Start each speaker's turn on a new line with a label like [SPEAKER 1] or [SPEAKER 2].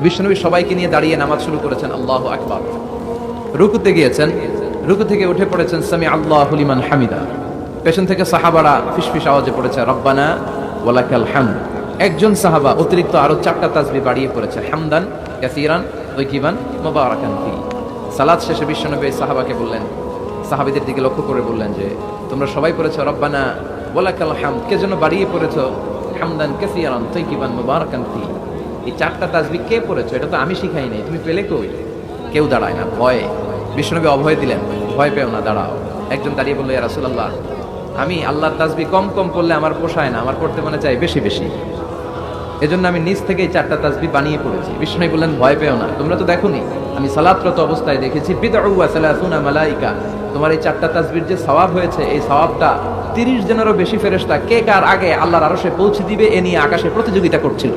[SPEAKER 1] বিশ্বনবী সবাইকে নিয়ে দাঁড়িয়ে নামাজ শুরু করেছেন, আল্লাহু আকবার। রুকুতে গিয়েছেন, রুকু থেকে উঠে পড়েছেন সামি আল্লাহু লিমান হামিদা। পেছন থেকে সাহাবারা ফিসফিস আওয়াজে পড়েছে রব্বানা ওয়ালাকাল হামদ। একজন সাহাবা অতিরিক্ত আরো 4টা তাসবিহ বাড়িয়ে পড়েছে, হামদান কাসীরান তাইয়িবান মুবারাকান ফি। সালাত শেষে বিশ্বনবী সাহাবাকে বললেন, সাহাবীদের দিকে লক্ষ্য করে বললেন যে তোমরা সবাই পড়েছো রব্বানা ওয়ালাকাল হামদ, কে যেন বাড়িয়ে পড়েছো হামদান কাসীরান তাইয়িবান মুবারাকান ফি। এই 4টা তাসবিহ কে পড়েছো? এটা তো আমি শিখাই নাই, তুমি পেলে কই? কেউ দাঁড়ায় না, ভয়ে। বিশ্বনবী অভয় দিলেন, ভয় পেও না, দাঁড়াও। একজন দাঁড়িয়ে বলল, ইয়া রাসূলুল্লাহ, আমি আল্লাহর তাসবিহ কম কম করলে আমার পোষায় না, আমার পড়তে মনে চাই বেশি বেশি, এজন্য আমি নিজ থেকে এই 4টা তাসবিহ বানিয়ে পড়েছি। বিষ্ণু বললেন, ভয় পেও না, তোমরা তো দেখোনি আমি সালাতরত অবস্থায় দেখেছি বিদউ ওয়া সালাসুনা মালাইকা, তোমার এই 4টা তাসবিহর যে সওয়াব হয়েছে, এই সওয়াবটা 30 জনেরও বেশি ফেরেশতা কে কার আগে আল্লাহর আরশে পৌঁছে দিবে এ নিয়ে আকাশে প্রতিযোগিতা করছিল।